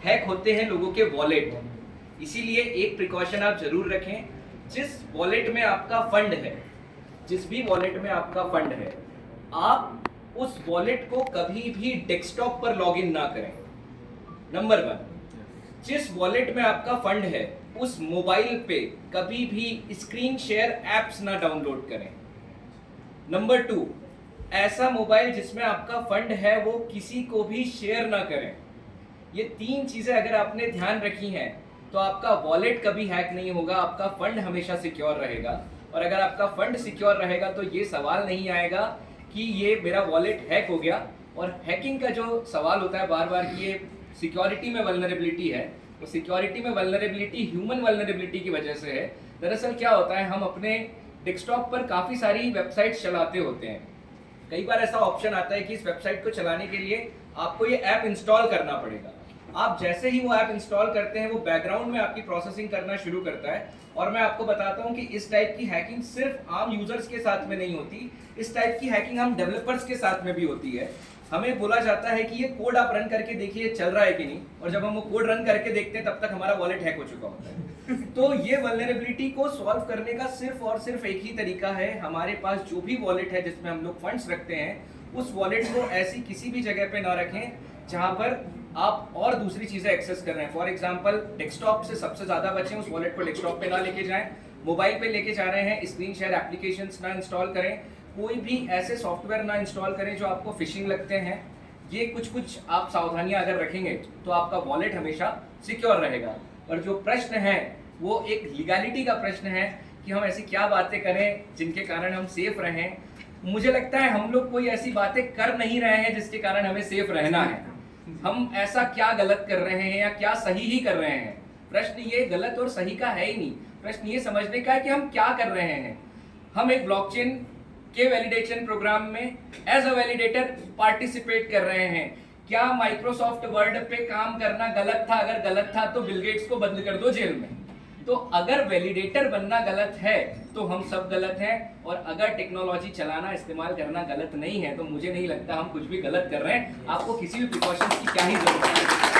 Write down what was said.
Hack होते हैं लोगों के वॉलेट। इसीलिए एक प्रिकॉशन आप जरूर रखें, जिस वॉलेट में आपका फंड है, जिस भी वॉलेट में आपका फंड है, आप उस वॉलेट को कभी भी डेस्कटॉप पर लॉगिन ना करें। नंबर 1, जिस वॉलेट में आपका फंड है उस मोबाइल पे कभी भी स्क्रीन शेयर एप्स ना डाउनलोड करें। नंबर 2, ऐसा मोबाइल जिसमें आपका फंड है वो किसी को भी शेयर ना करें। ये 3 चीजें अगर आपने ध्यान रखी हैं तो आपका वॉलेट कभी हैक नहीं होगा, आपका फंड हमेशा सिक्योर रहेगा। और अगर आपका फंड सिक्योर रहेगा तो ये सवाल नहीं आएगा कि ये मेरा वॉलेट हैक हो गया। और हैकिंग का जो सवाल होता है बार बार कि ये सिक्योरिटी में वल्नरेबिलिटी है, तो सिक्योरिटी में वल्नरेबिलिटी ह्यूमन वल्नरेबिलिटी की वजह से है। दरअसल क्या होता है, हम अपने डेस्कटॉप पर काफ़ी सारी वेबसाइट्स चलाते होते हैं। कई बार ऐसा ऑप्शन आता है कि इस वेबसाइट को चलाने के लिए आपको ये ऐप इंस्टॉल करना पड़ेगा। आप जैसे ही वो ऐप इंस्टॉल करते हैं वो बैकग्राउंड में आपकी प्रोसेसिंग करना शुरू करता है। और मैं आपको बताता हूँ कि इस टाइप की हैकिंग सिर्फ आम यूजर्स के साथ में नहीं होती, इस टाइप की हैकिंग हम डेवलपर्स के साथ में भी होती है। हमें बोला जाता है कि ये कोड आप रन करके देखिए चल रहा है कि नहीं, और जब हम वो कोड रन करके देखते हैं तब तक हमारा वॉलेट हैक हो चुका होता है। तो ये वल्नरेबिलिटी को सॉल्व करने का सिर्फ और सिर्फ एक ही तरीका है, हमारे पास जो भी वॉलेट है जिसमें हम लोग फंड्स रखते हैं उस वॉलेट को ऐसी किसी भी जगह पे ना रखें जहां पर आप और दूसरी चीजें एक्सेस कर रहे हैं। फॉर एग्जांपल डेस्कटॉप से सबसे ज्यादा बचें, उस वॉलेट को डेस्कटॉप पे ना लेके जाएं। मोबाइल पे लेके जा रहे हैं, स्क्रीन शेयर एप्लीकेशंस ना इंस्टॉल करें, कोई भी ऐसे सॉफ्टवेयर ना इंस्टॉल करें जो आपको फिशिंग लगते हैं। ये कुछ आप सावधानियां अगर रखेंगे तो आपका वॉलेट हमेशा सिक्योर रहेगा। और जो प्रश्न है वो एक लीगैलिटी का प्रश्न है कि हम ऐसी क्या बातें करें जिनके कारण हम सेफ रहें। मुझे लगता है हम लोग कोई ऐसी बातें कर नहीं रहे हैं जिसके कारण हमें सेफ रहना है। हम ऐसा क्या गलत कर रहे हैं या क्या सही ही कर रहे हैं। प्रश्न ये गलत और सही का है ही नहीं, प्रश्न ये समझने का है कि हम क्या कर रहे हैं। हम एक ब्लॉकचेन के वैलिडेशन प्रोग्राम में एज अ वैलिडेटर पार्टिसिपेट कर रहे हैं। क्या माइक्रोसॉफ्ट वर्ड पे काम करना गलत था? अगर गलत था तो बिल गेट्स को बंद कर दो जेल में। तो अगर वैलिडेटर बनना गलत है तो हम सब गलत हैं, और अगर टेक्नोलॉजी चलाना इस्तेमाल करना गलत नहीं है तो मुझे नहीं लगता हम कुछ भी गलत कर रहे हैं। आपको किसी भी प्रिकॉशंस की क्या ही जरूरत है।